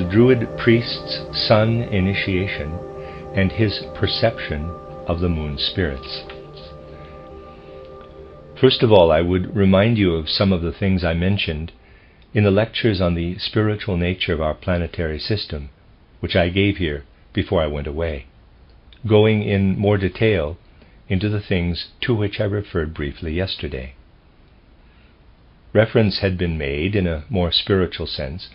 Druid priest's sun initiation and his perception of the moon spirits. First of all, I would remind you of some of the things I mentioned in the lectures on the spiritual nature of our planetary system, which I gave here before I went away, going in more detail into the things to which I referred briefly yesterday. Reference had been made, in a more spiritual sense,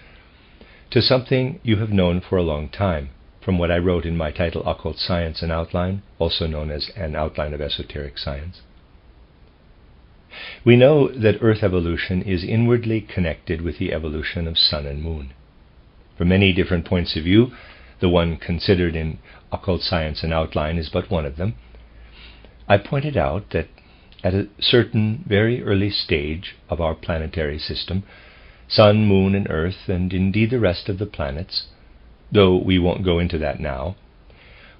to something you have known for a long time, from what I wrote in my title, Occult Science, an Outline, also known as An Outline of Esoteric Science. We know that Earth evolution is inwardly connected with the evolution of Sun and Moon. From many different points of view, the one considered in Occult Science, an Outline is but one of them. I pointed out that at a certain very early stage of our planetary system, Sun, Moon, and Earth, and indeed the rest of the planets, though we won't go into that now,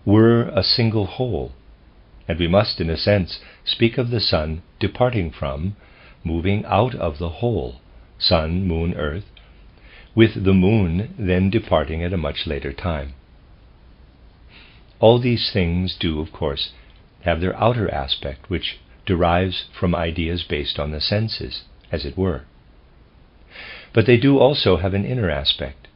were a single whole, and we must, in a sense, speak of the Sun departing from, moving out of the whole, Sun, Moon, Earth, with the Moon then departing at a much later time. All these things do, of course, have their outer aspect, which derives from ideas based on the senses, as it were. But they do also have an inner aspect,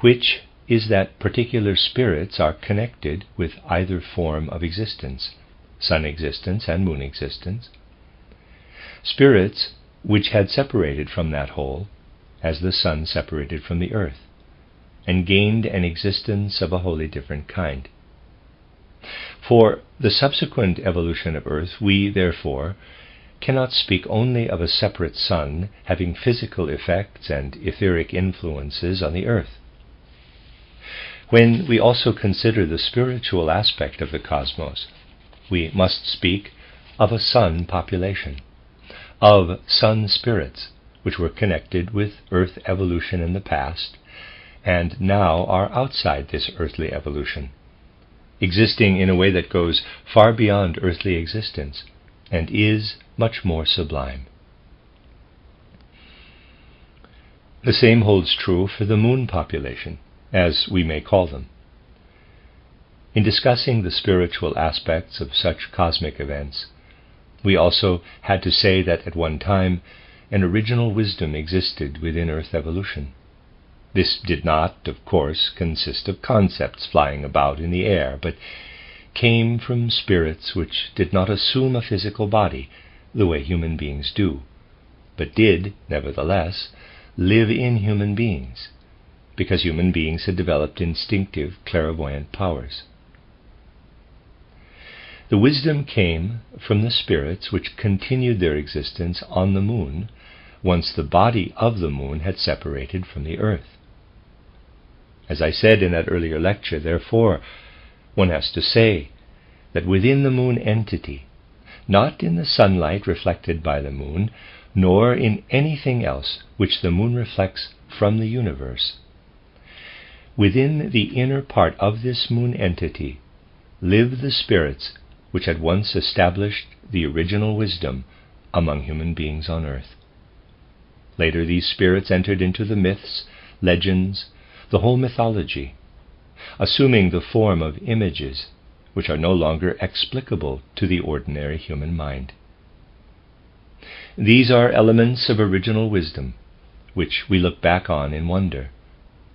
which is that particular spirits are connected with either form of existence, Sun existence and Moon existence, spirits which had separated from that whole, as the Sun separated from the Earth, and gained an existence of a wholly different kind. For the subsequent evolution of Earth, we, therefore, cannot speak only of a separate Sun having physical effects and etheric influences on the Earth. When we also consider the spiritual aspect of the cosmos, we must speak of a Sun population, of Sun spirits, which were connected with Earth evolution in the past, and now are outside this earthly evolution, existing in a way that goes far beyond earthly existence, and is much more sublime. The same holds true for the Moon population, as we may call them. In discussing the spiritual aspects of such cosmic events, we also had to say that at one time an original wisdom existed within Earth evolution. This did not, of course, consist of concepts flying about in the air, but came from spirits which did not assume a physical body the way human beings do, but did, nevertheless, live in human beings, because human beings had developed instinctive, clairvoyant powers. The wisdom came from the spirits which continued their existence on the Moon once the body of the Moon had separated from the Earth. As I said in that earlier lecture, therefore, one has to say that within the Moon entity, not in the sunlight reflected by the Moon, nor in anything else which the Moon reflects from the universe, within the inner part of this Moon entity live the spirits which had once established the original wisdom among human beings on Earth. Later these spirits entered into the myths, legends, the whole mythology, assuming the form of images which are no longer explicable to the ordinary human mind. These are elements of original wisdom, which we look back on in wonder,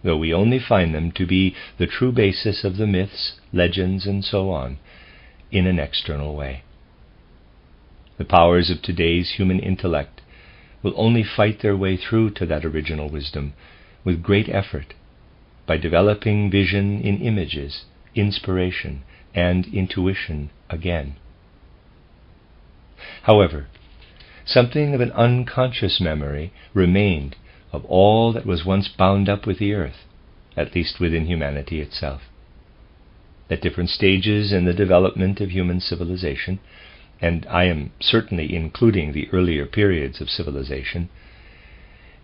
though we only find them to be the true basis of the myths, legends, and so on, in an external way. The powers of today's human intellect will only fight their way through to that original wisdom with great effort, by developing vision in images, inspiration, and intuition again. However, something of an unconscious memory remained of all that was once bound up with the Earth, at least within humanity itself. At different stages in the development of human civilization, and I am certainly including the earlier periods of civilization,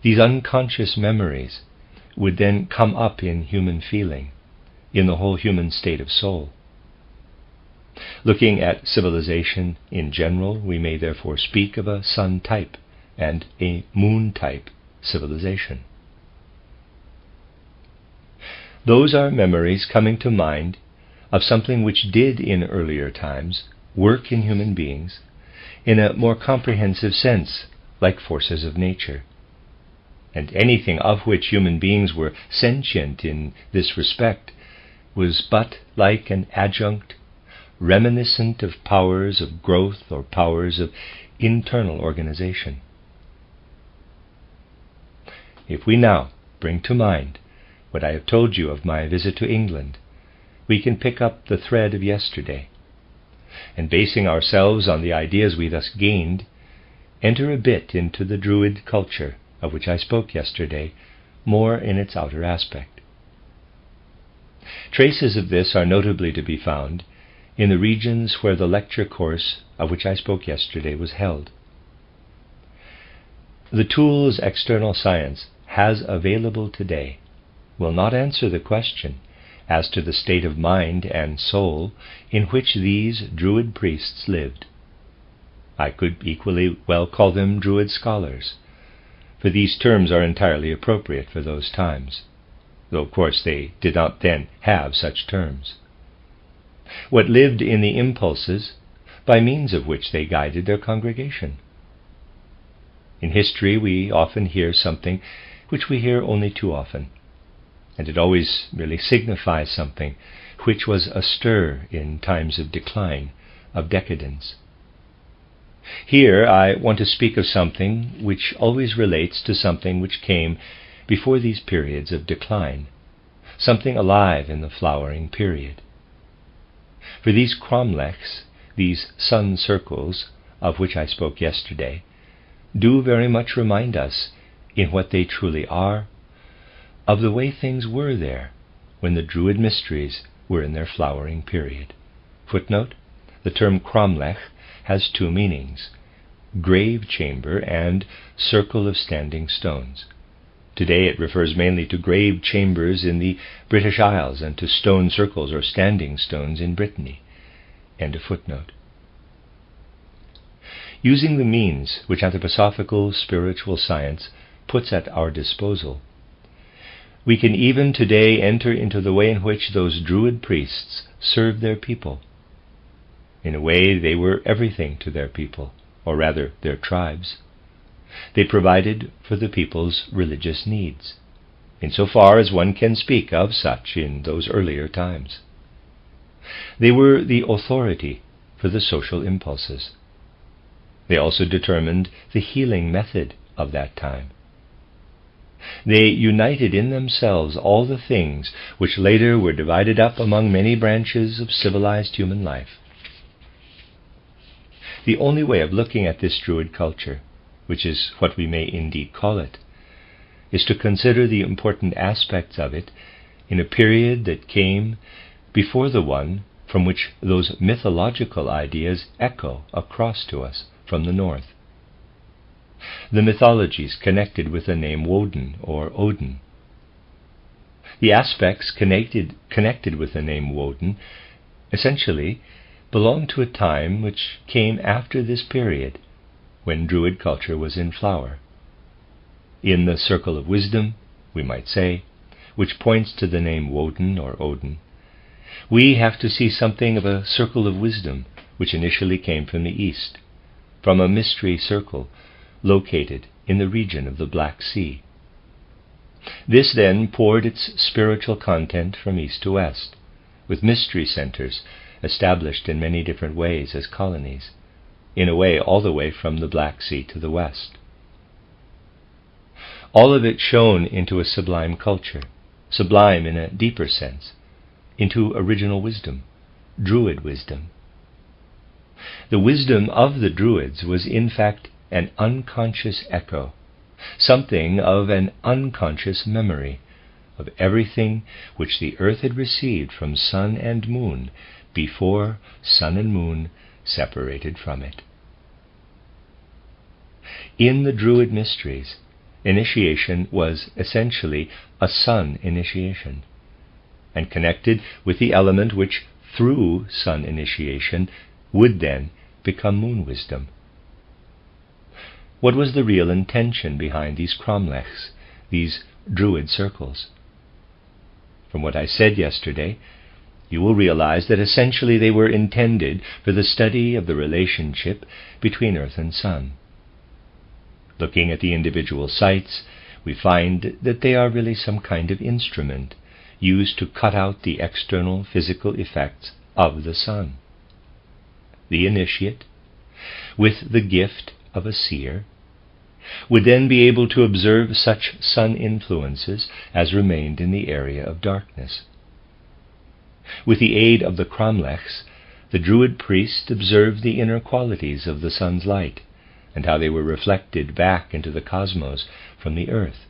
these unconscious memories would then come up in human feeling, in the whole human state of soul. Looking at civilization in general, we may therefore speak of a Sun type and a Moon type civilization. Those are memories coming to mind of something which did in earlier times work in human beings in a more comprehensive sense, like forces of nature. And anything of which human beings were sentient in this respect was but like an adjunct, reminiscent of powers of growth or powers of internal organization. If we now bring to mind what I have told you of my visit to England, we can pick up the thread of yesterday, and basing ourselves on the ideas we thus gained, enter a bit into the Druid culture of which I spoke yesterday, more in its outer aspect. Traces of this are notably to be found in the regions where the lecture course of which I spoke yesterday was held. The tools external science has available today will not answer the question as to the state of mind and soul in which these Druid priests lived. I could equally well call them Druid scholars, for these terms are entirely appropriate for those times, though of course they did not then have such terms. What lived in the impulses by means of which they guided their congregation. In history we often hear something which we hear only too often, and it always really signifies something which was astir in times of decline, of decadence. Here I want to speak of something which always relates to something which came before these periods of decline, something alive in the flowering period. For these cromlechs, these sun circles, of which I spoke yesterday, do very much remind us, in what they truly are, of the way things were there when the Druid mysteries were in their flowering period. Footnote: the term cromlech has two meanings: grave chamber and circle of standing stones. Today it refers mainly to grave chambers in the British Isles and to stone circles or standing stones in Brittany. End of footnote. Using the means which anthroposophical spiritual science puts at our disposal, we can even today enter into the way in which those Druid priests served their people. In a way, they were everything to their people, or rather their tribes. They provided for the people's religious needs, insofar as one can speak of such in those earlier times. They were the authority for the social impulses. They also determined the healing method of that time. They united in themselves all the things which later were divided up among many branches of civilized human life. The only way of looking at this Druid culture, which is what we may indeed call it, is to consider the important aspects of it in a period that came before the one from which those mythological ideas echo across to us from the north. The mythologies connected with the name Woden or Odin. The aspects connected with the name Woden essentially belong to a time which came after this period, when Druid culture was in flower. In the circle of wisdom, we might say, which points to the name Woden or Odin, we have to see something of a circle of wisdom which initially came from the east, from a mystery circle located in the region of the Black Sea. This then poured its spiritual content from east to west, with mystery centers established in many different ways as colonies, in a way all the way from the Black Sea to the west. All of it shone into a sublime culture, sublime in a deeper sense, into original wisdom, Druid wisdom. The wisdom of the Druids was in fact an unconscious echo, something of an unconscious memory of everything which the earth had received from sun and moon before sun and moon separated from it. In the Druid mysteries, initiation was essentially a sun initiation, and connected with the element which, through sun initiation, would then become moon wisdom. What was the real intention behind these cromlechs, these Druid circles? From what I said yesterday, you will realize that essentially they were intended for the study of the relationship between Earth and Sun. Looking at the individual sites, we find that they are really some kind of instrument used to cut out the external physical effects of the Sun. The initiate, with the gift of a seer, would then be able to observe such Sun influences as remained in the area of darkness. With the aid of the cromlechs, the Druid priest observed the inner qualities of the Sun's light, and how they were reflected back into the cosmos from the earth.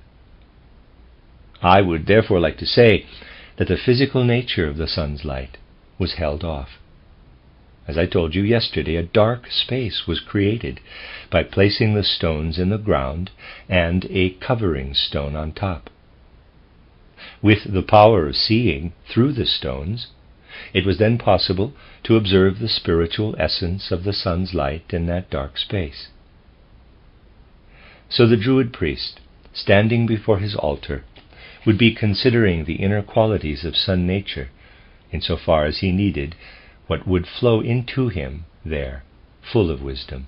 I would therefore like to say that the physical nature of the Sun's light was held off. As I told you yesterday, a dark space was created by placing the stones in the ground and a covering stone on top. With the power of seeing through the stones, it was then possible to observe the spiritual essence of the Sun's light in that dark space. So the Druid priest, standing before his altar, would be considering the inner qualities of Sun nature, insofar as he needed what would flow into him there, full of wisdom.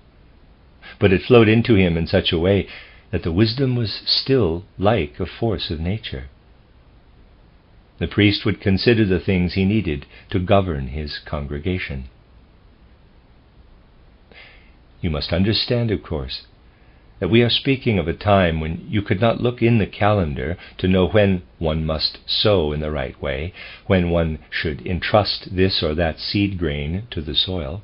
But it flowed into him in such a way that the wisdom was still like a force of nature. The priest would consider the things he needed to govern his congregation. You must understand, of course, that we are speaking of a time when you could not look in the calendar to know when one must sow in the right way, when one should entrust this or that seed grain to the soil.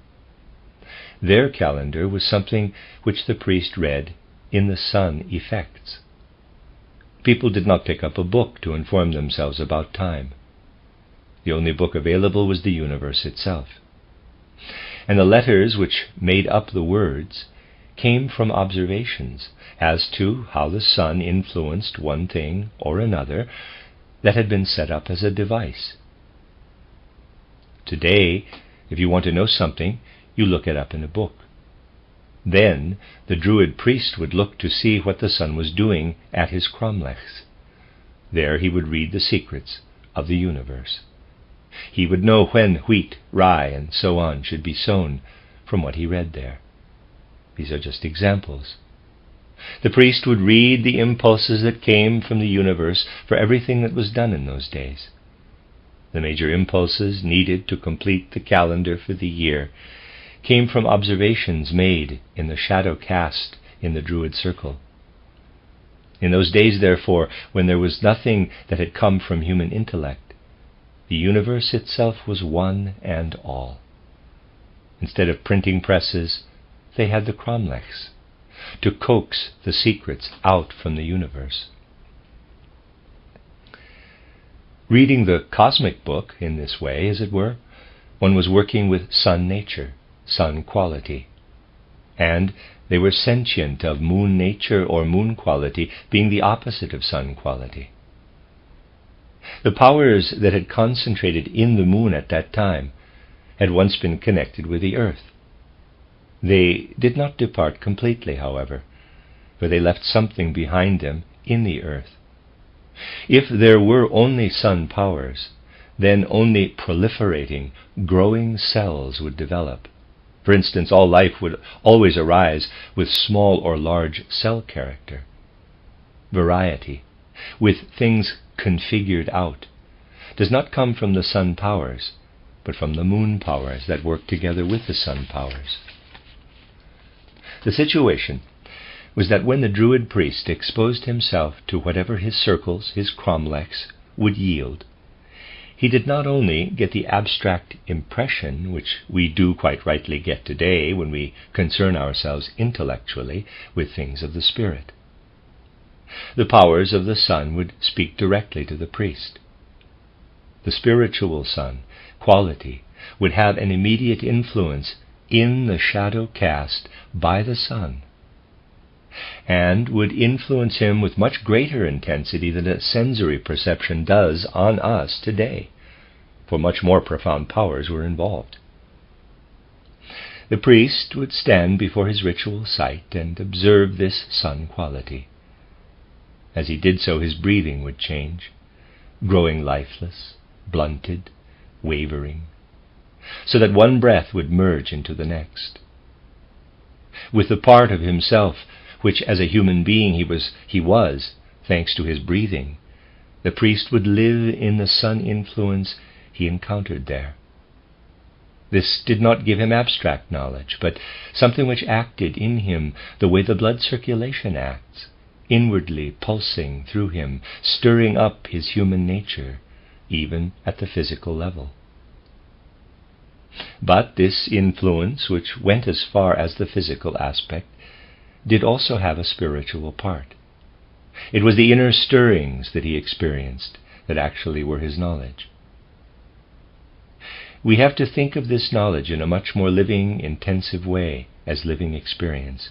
Their calendar was something which the priest read in the sun effects. People did not pick up a book to inform themselves about time. The only book available was the universe itself. And the letters which made up the words came from observations as to how the sun influenced one thing or another that had been set up as a device. Today, if you want to know something, you look it up in a book. Then the Druid priest would look to see what the sun was doing at his cromlechs. There he would read the secrets of the universe. He would know when wheat, rye, and so on should be sown from what he read there. These are just examples. The priest would read the impulses that came from the universe for everything that was done in those days. The major impulses needed to complete the calendar for the year came from observations made in the shadow cast in the Druid circle. In those days, therefore, when there was nothing that had come from human intellect, the universe itself was one and all. Instead of printing presses, they had the cromlechs to coax the secrets out from the universe. Reading the cosmic book in this way, as it were, one was working with sun nature, sun quality, and they were sentient of moon nature or moon quality being the opposite of sun quality. The powers that had concentrated in the moon at that time had once been connected with the earth. They did not depart completely, however, for they left something behind them in the earth. If there were only sun powers, then only proliferating, growing cells would develop. For instance, all life would always arise with small or large cell character. Variety, with things configured out, does not come from the sun powers, but from the moon powers that work together with the sun powers. The situation was that when the Druid priest exposed himself to whatever his circles, his cromlechs, would yield, he did not only get the abstract impression which we do quite rightly get today when we concern ourselves intellectually with things of the spirit. The powers of the sun would speak directly to the priest. The spiritual sun, quality, would have an immediate influence in the shadow cast by the sun, and would influence him with much greater intensity than a sensory perception does on us today, for much more profound powers were involved. The priest would stand before his ritual site and observe this sun quality. As he did so, his breathing would change. growing lifeless, blunted, wavering, so that one breath would merge into the next. With the part of himself which as a human being he was, thanks to his breathing, the priest would live in the sun influence he encountered there. This did not give him abstract knowledge, but something which acted in him the way the blood circulation acts, inwardly pulsing through him, stirring up his human nature, even at the physical level. But this influence, which went as far as the physical aspect, did also have a spiritual part. It was the inner stirrings that he experienced that actually were his knowledge. We have to think of this knowledge in a much more living, intensive way as living experience.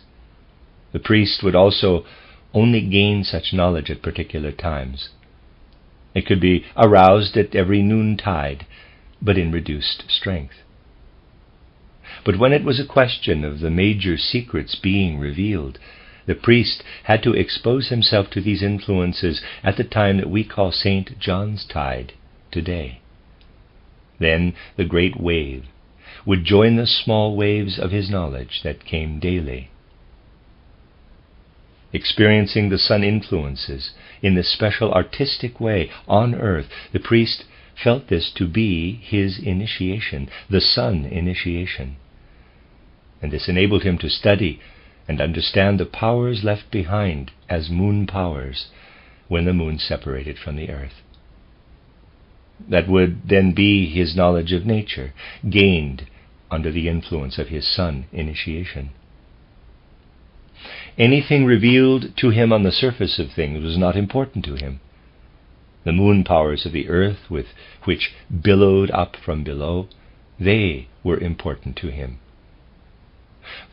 The priest would also only gain such knowledge at particular times. It could be aroused at every noontide, but in reduced strength. But when it was a question of the major secrets being revealed, the priest had to expose himself to these influences at the time that we call St. John's Tide today. Then the great wave would join the small waves of his knowledge that came daily. Experiencing the sun influences in this special artistic way on earth, the priest felt this to be his initiation, the sun initiation. And this enabled him to study and understand the powers left behind as moon powers when the moon separated from the earth. That would then be his knowledge of nature, gained under the influence of his sun initiation. Anything revealed to him on the surface of things was not important to him. The moon powers of the earth, with which billowed up from below, they were important to him.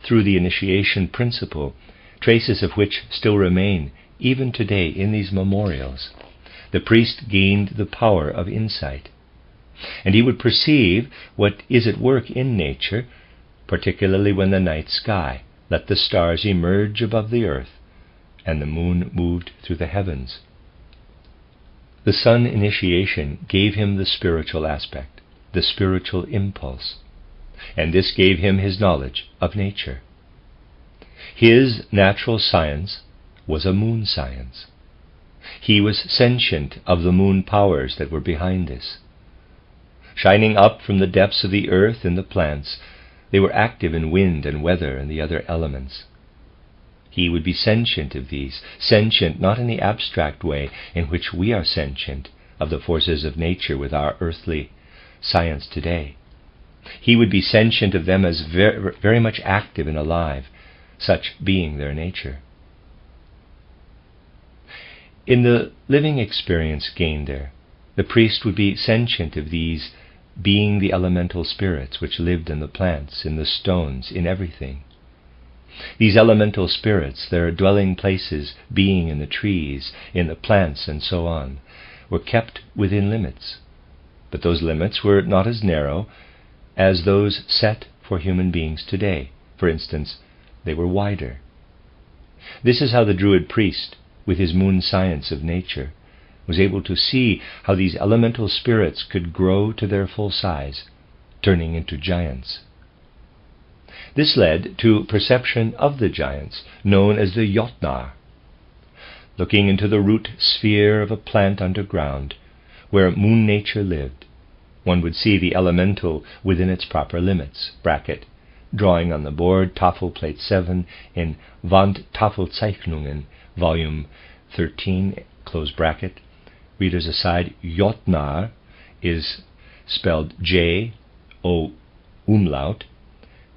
Through the initiation principle, traces of which still remain even today in these memorials, the priest gained the power of insight, and he would perceive what is at work in nature, particularly when the night sky let the stars emerge above the earth and the moon moved through the heavens. The sun initiation gave him the spiritual aspect, the spiritual impulse, and this gave him his knowledge of nature. His natural science was a moon science. He was sentient of the moon powers that were behind this. Shining up from the depths of the earth and the plants, they were active in wind and weather and the other elements. He would be sentient of these, sentient not in the abstract way in which we are sentient of the forces of nature with our earthly science today. He would be sentient of them as very much active and alive, such being their nature. In the living experience gained there, the priest would be sentient of these being the elemental spirits which lived in the plants, in the stones, in everything. These elemental spirits, their dwelling places being in the trees, in the plants, and so on, were kept within limits. But those limits were not as narrow as those set for human beings today. For instance, they were wider. This is how the Druid priest, with his moon science of nature, was able to see how these elemental spirits could grow to their full size, turning into giants. This led to perception of the giants, known as the Jotnar. Looking into the root sphere of a plant underground, where moon nature lived, one would see the elemental within its proper limits, bracket, drawing on the board, Tafel Plate 7, in Wandtafelzeichnungen, Volume 13, close bracket. Readers aside, Jotnar is spelled J-O umlaut,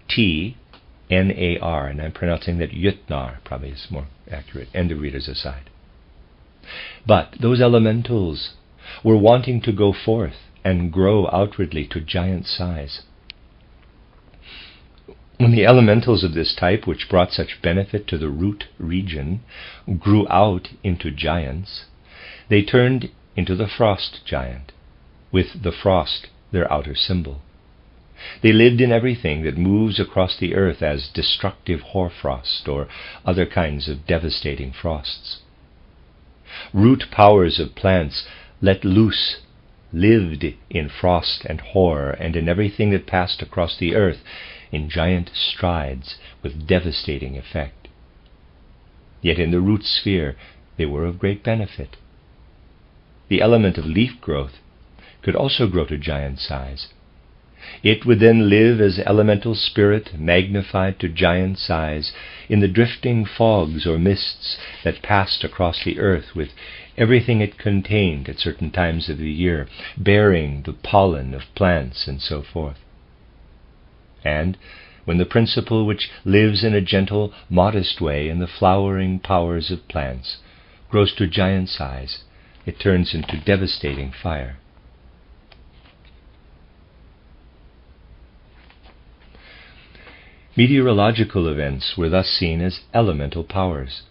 T-N-A-R, and I'm pronouncing that Jotnar, probably is more accurate, end of readers aside. But those elementals were wanting to go forth and grow outwardly to giant size. When the elementals of this type, which brought such benefit to the root region, grew out into giants, they turned into the frost giant, with the frost their outer symbol. They lived in everything that moves across the earth as destructive hoarfrost or other kinds of devastating frosts. Root powers of plants let loose, lived in frost and horror and in everything that passed across the earth in giant strides with devastating effect. Yet in the root sphere they were of great benefit. The element of leaf growth could also grow to giant size. It would then live as elemental spirit magnified to giant size in the drifting fogs or mists that passed across the earth with everything it contained at certain times of the year, bearing the pollen of plants and so forth. And when the principle which lives in a gentle, modest way in the flowering powers of plants grows to giant size, it turns into devastating fire. Meteorological events were thus seen as elemental powers,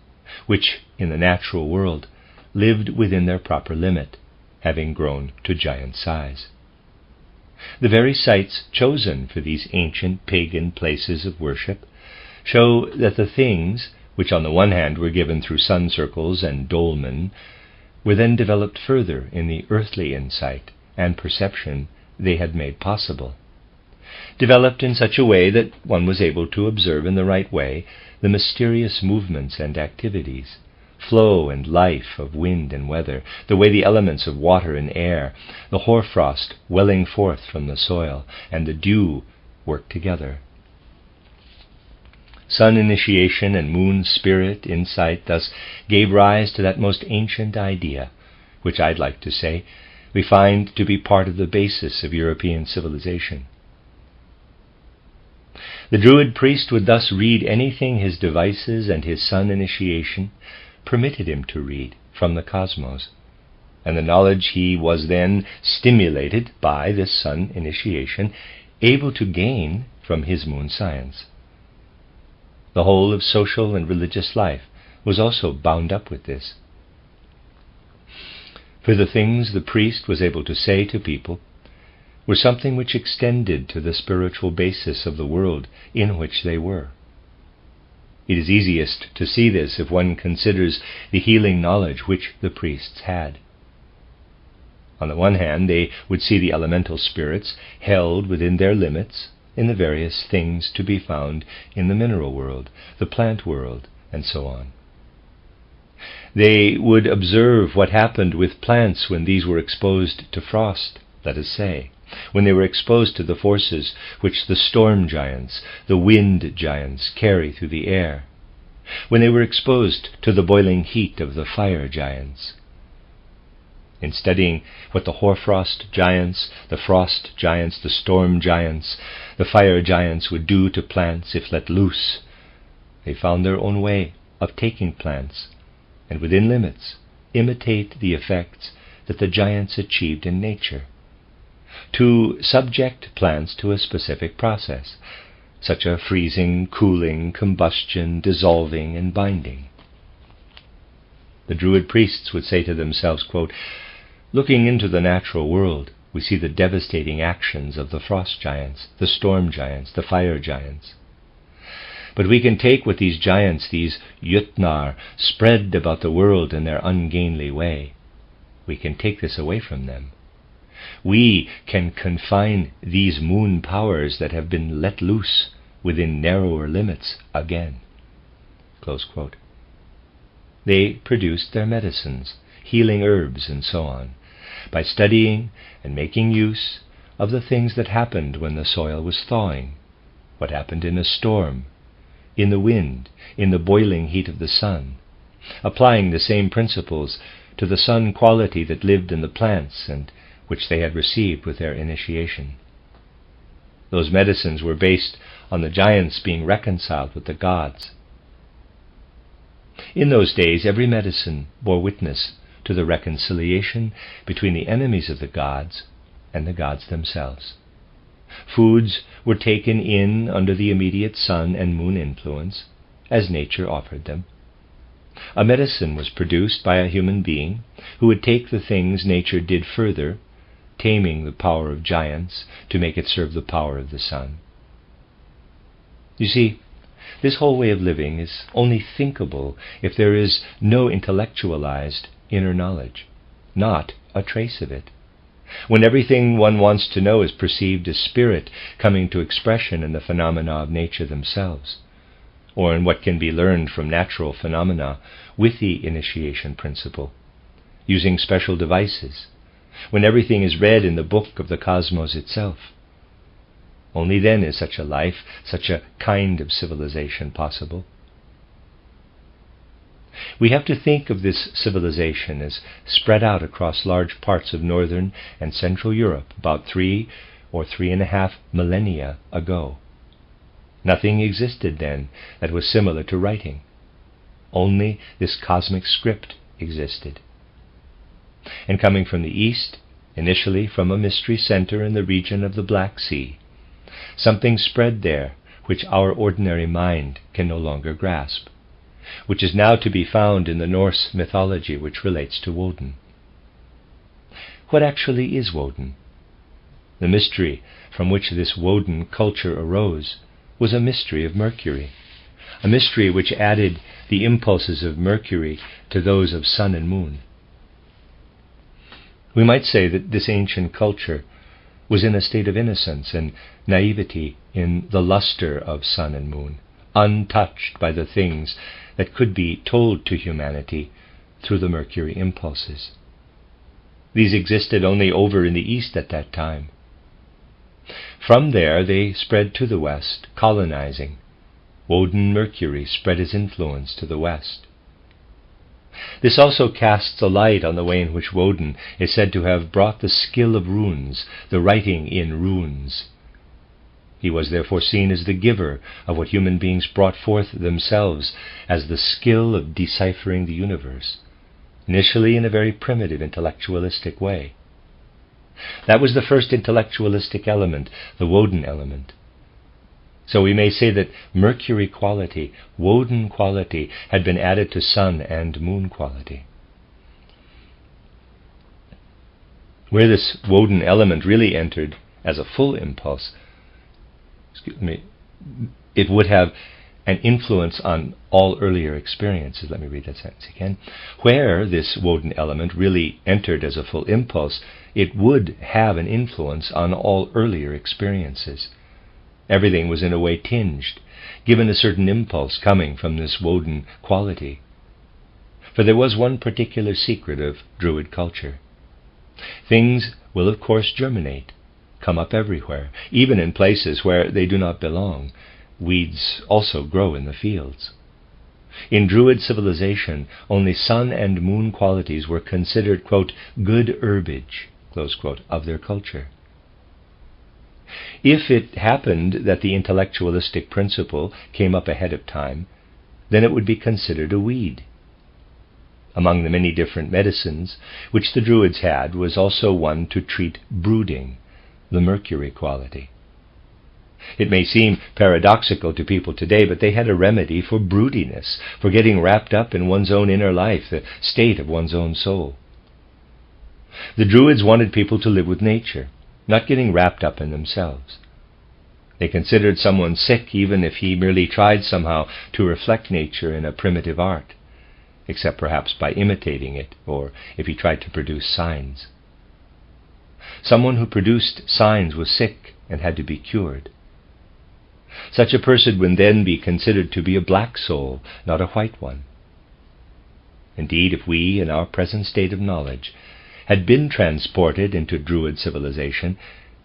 which, in the natural world, lived within their proper limit, having grown to giant size. The very sites chosen for these ancient pagan places of worship show that the things, which on the one hand were given through sun circles and dolmen, were then developed further in the earthly insight and perception they had made possible. Developed in such a way that one was able to observe in the right way the mysterious movements and activities, flow and life of wind and weather, the way the elements of water and air, the hoarfrost welling forth from the soil, and the dew work together. Sun initiation and moon spirit insight thus gave rise to that most ancient idea, which I'd like to say we find to be part of the basis of European civilization. The Druid priest would thus read anything his devices and his sun initiation permitted him to read from the cosmos, and the knowledge he was then stimulated by this sun initiation able to gain from his moon science. The whole of social and religious life was also bound up with this. For the things the priest was able to say to people were something which extended to the spiritual basis of the world in which they were. It is easiest to see this if one considers the healing knowledge which the priests had. On the one hand, they would see the elemental spirits held within their limits in the various things to be found in the mineral world, the plant world, and so on. They would observe what happened with plants when these were exposed to frost, let us say, when they were exposed to the forces which the storm giants, the wind giants carry through the air, when they were exposed to the boiling heat of the fire giants. In studying what the hoarfrost giants, the frost giants, the storm giants, the fire giants would do to plants if let loose, they found their own way of taking plants, and within limits, imitate the effects that the giants achieved in nature, to subject plants to a specific process, such as freezing, cooling, combustion, dissolving, and binding. The Druid priests would say to themselves, quote, "Looking into the natural world, we see the devastating actions of the frost giants, the storm giants, the fire giants. But we can take what these giants, these Jötnar, spread about the world in their ungainly way. We can take this away from them. We can confine these moon powers that have been let loose within narrower limits again." Close quote. They produced their medicines, healing herbs, and so on, by studying and making use of the things that happened when the soil was thawing, what happened in a storm, in the wind, in the boiling heat of the sun, applying the same principles to the sun quality that lived in the plants and which they had received with their initiation. Those medicines were based on the giants being reconciled with the gods. In those days, every medicine bore witness to the reconciliation between the enemies of the gods and the gods themselves. Foods were taken in under the immediate sun and moon influence, as nature offered them. A medicine was produced by a human being who would take the things nature did further, taming the power of giants to make it serve the power of the sun. You see, this whole way of living is only thinkable if there is no intellectualized inner knowledge, not a trace of it. When everything one wants to know is perceived as spirit coming to expression in the phenomena of nature themselves, or in what can be learned from natural phenomena with the initiation principle, using special devices, when everything is read in the book of the cosmos itself. Only then is such a life, such a kind of civilization possible. We have to think of this civilization as spread out across large parts of northern and central Europe about 3 or 3.5 millennia ago. Nothing existed then that was similar to writing. Only this cosmic script existed. And coming from the east, initially from a mystery center in the region of the Black Sea, something spread there which our ordinary mind can no longer grasp, which is now to be found in the Norse mythology which relates to Woden. What actually is Woden? The mystery from which this Woden culture arose was a mystery of Mercury, a mystery which added the impulses of Mercury to those of sun and moon. We might say that this ancient culture was in a state of innocence and naivety in the luster of sun and moon, untouched by the things that could be told to humanity through the Mercury impulses. These existed only over in the east at that time. From there they spread to the west, colonizing. Woden Mercury spread his influence to the west. This also casts a light on the way in which Woden is said to have brought the skill of runes, the writing in runes. He was therefore seen as the giver of what human beings brought forth themselves as the skill of deciphering the universe, initially in a very primitive intellectualistic way. That was the first intellectualistic element, the Woden element. So we may say that Mercury quality, Woden quality, had been added to sun and moon quality. Where this Woden element really entered as a full impulse, it would have an influence on all earlier experiences. Let me read that sentence again. Where this Woden element really entered as a full impulse, it would have an influence on all earlier experiences. Everything was in a way tinged, given a certain impulse coming from this Woden quality. For there was one particular secret of Druid culture. Things will of course germinate, come up everywhere, even in places where they do not belong. Weeds also grow in the fields. In Druid civilization, only sun and moon qualities were considered, quote, good herbage, close quote, of their culture. If it happened that the intellectualistic principle came up ahead of time, then it would be considered a weed. Among the many different medicines which the Druids had was also one to treat brooding, the Mercury quality. It may seem paradoxical to people today, but they had a remedy for broodiness, for getting wrapped up in one's own inner life, the state of one's own soul. The Druids wanted people to live with nature, not getting wrapped up in themselves. They considered someone sick even if he merely tried somehow to reflect nature in a primitive art, except perhaps by imitating it, or if he tried to produce signs. Someone who produced signs was sick and had to be cured. Such a person would then be considered to be a black soul, not a white one. Indeed, if we, in our present state of knowledge, had been transported into Druid civilization,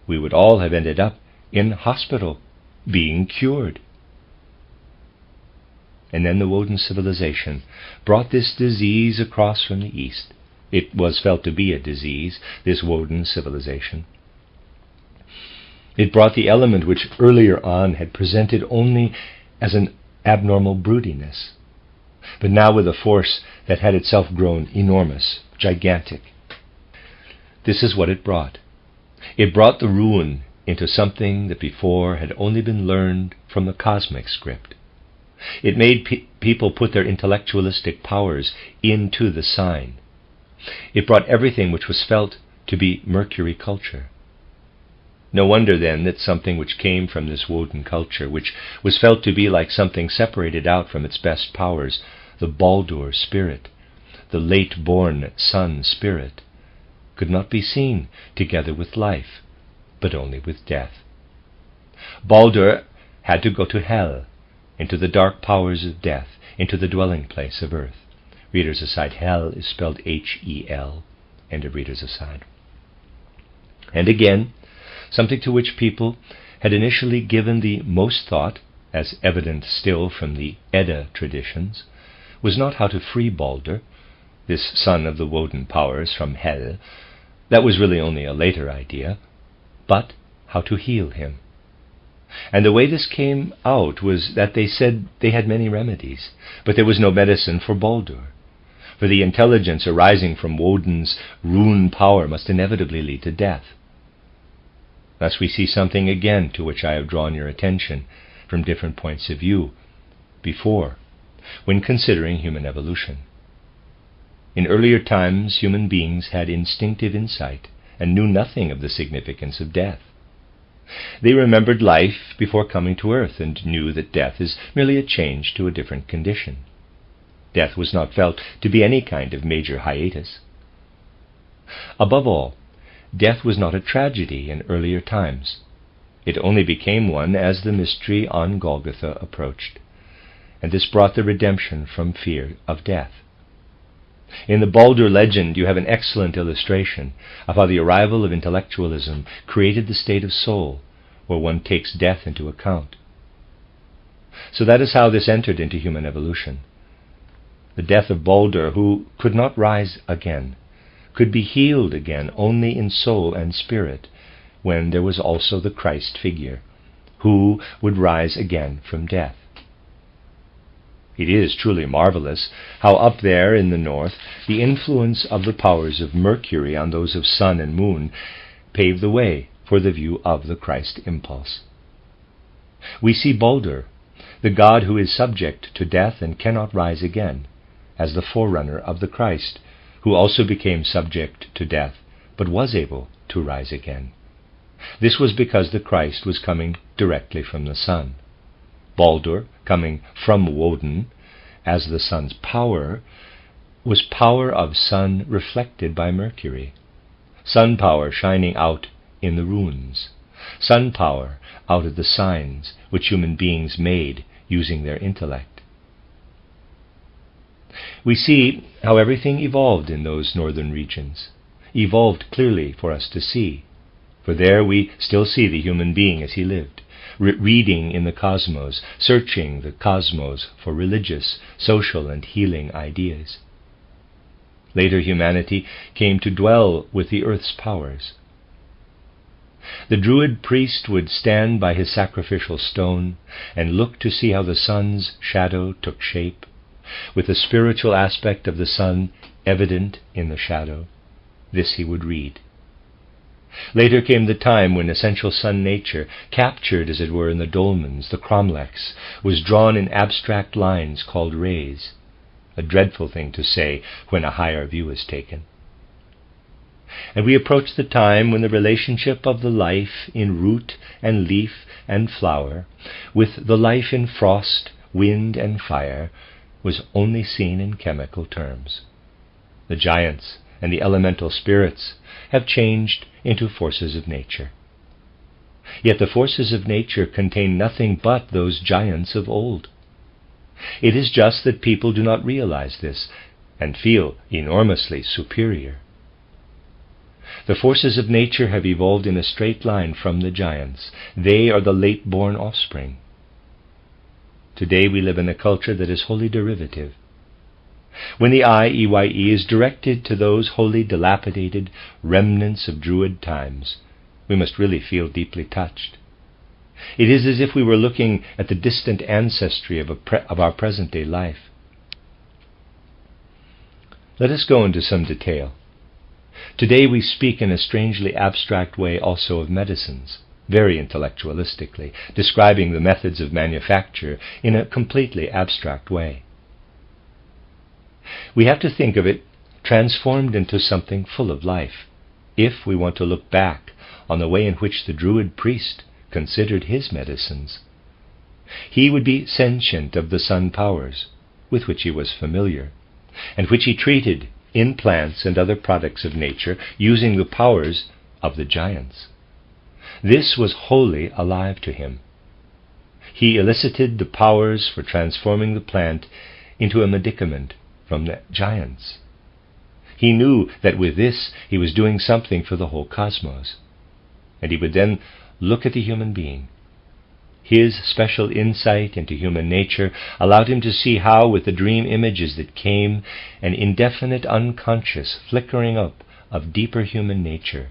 we would all have ended up in hospital, being cured. And then the Woden civilization brought this disease across from the east. It was felt to be a disease, this Woden civilization. It brought the element which earlier on had presented only as an abnormal broodiness, but now with a force that had itself grown enormous, gigantic. This is what it brought. It brought the rune into something that before had only been learned from the cosmic script. It made people put their intellectualistic powers into the sign. It brought everything which was felt to be Mercury culture. No wonder then that something which came from this Woden culture, which was felt to be like something separated out from its best powers, the Baldur spirit, the late-born sun spirit, could not be seen together with life, but only with death. Baldur had to go to hell, into the dark powers of death, into the dwelling place of earth. Reader's aside, hell is spelled H-E-L, end of reader's aside. And again, something to which people had initially given the most thought, as evident still from the Edda traditions, was not how to free Baldur, this son of the Woden powers, from hell. That was really only a later idea, but how to heal him. And the way this came out was that they said they had many remedies, but there was no medicine for Baldur. For the intelligence arising from Woden's rune power must inevitably lead to death. Thus we see something again to which I have drawn your attention from different points of view before, when considering human evolution. In earlier times, human beings had instinctive insight and knew nothing of the significance of death. They remembered life before coming to earth and knew that death is merely a change to a different condition. Death was not felt to be any kind of major hiatus. Above all, death was not a tragedy in earlier times. It only became one as the mystery on Golgotha approached, and this brought the redemption from fear of death. In the Baldur legend you have an excellent illustration of how the arrival of intellectualism created the state of soul, where one takes death into account. So that is how this entered into human evolution. The death of Baldur, who could not rise again, could be healed again only in soul and spirit, when there was also the Christ figure, who would rise again from death. It is truly marvelous how up there in the north the influence of the powers of Mercury on those of sun and moon paved the way for the view of the Christ impulse. We see Baldur, the god who is subject to death and cannot rise again, as the forerunner of the Christ, who also became subject to death, but was able to rise again. This was because the Christ was coming directly from the sun. Baldur, coming from Woden, as the sun's power, was power of sun reflected by Mercury. Sun power shining out in the runes. Sun power out of the signs which human beings made using their intellect. We see how everything evolved in those northern regions, evolved clearly for us to see, for there we still see the human being as he lived, reading in the cosmos, searching the cosmos for religious, social, and healing ideas. Later humanity came to dwell with the earth's powers. The Druid priest would stand by his sacrificial stone and look to see how the sun's shadow took shape, with the spiritual aspect of the sun evident in the shadow. This he would read. Later came the time when essential sun nature, captured as it were in the dolmens, the cromlechs, was drawn in abstract lines called rays, a dreadful thing to say when a higher view is taken. And we approach the time when the relationship of the life in root and leaf and flower, with the life in frost, wind, and fire, was only seen in chemical terms. The giants and the elemental spirits have changed into forces of nature. Yet the forces of nature contain nothing but those giants of old. It is just that people do not realize this and feel enormously superior. The forces of nature have evolved in a straight line from the giants. They are the late-born offspring. Today we live in a culture that is wholly derivative. When the IEYE is directed to those wholly dilapidated remnants of Druid times, we must really feel deeply touched. It is as if we were looking at the distant ancestry of our present-day life. Let us go into some detail. Today we speak in a strangely abstract way also of medicines, very intellectualistically, describing the methods of manufacture in a completely abstract way. We have to think of it transformed into something full of life, if we want to look back on the way in which the Druid priest considered his medicines. He would be sentient of the sun powers, with which he was familiar, and which he treated in plants and other products of nature using the powers of the giants. This was wholly alive to him. He elicited the powers for transforming the plant into a medicament from the giants. He knew that with this he was doing something for the whole cosmos. And he would then look at the human being. His special insight into human nature allowed him to see how, with the dream images that came, an indefinite unconscious flickering up of deeper human nature,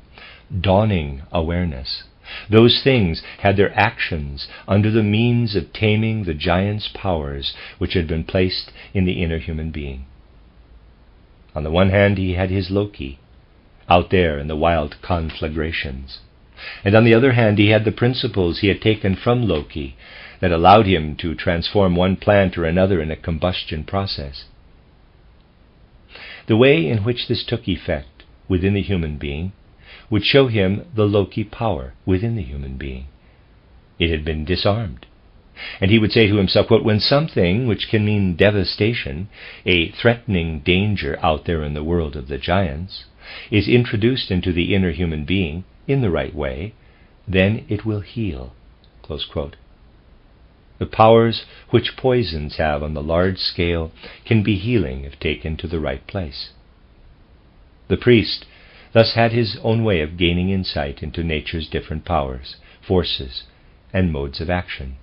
dawning awareness, those things had their actions under the means of taming the giant's powers which had been placed in the inner human being. On the one hand he had his Loki, out there in the wild conflagrations. And on the other hand he had the principles he had taken from Loki that allowed him to transform one plant or another in a combustion process. The way in which this took effect within the human being would show him the Loki power within the human being. It had been disarmed. And he would say to himself, quote, when something which can mean devastation, a threatening danger out there in the world of the giants, is introduced into the inner human being in the right way, then it will heal. Close quote. The powers which poisons have on the large scale can be healing if taken to the right place. The priest thus had his own way of gaining insight into nature's different powers, forces, and modes of action.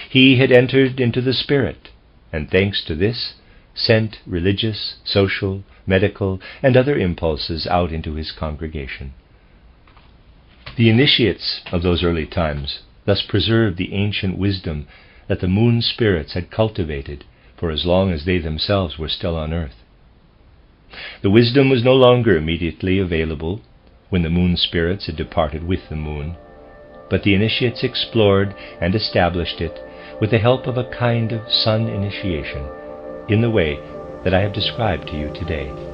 He had entered into the spirit, and thanks to this, sent religious, social, medical, and other impulses out into his congregation. The initiates of those early times thus preserved the ancient wisdom that the moon spirits had cultivated for as long as they themselves were still on earth. The wisdom was no longer immediately available when the moon spirits had departed with the moon, but the initiates explored and established it with the help of a kind of sun initiation in the way that I have described to you today.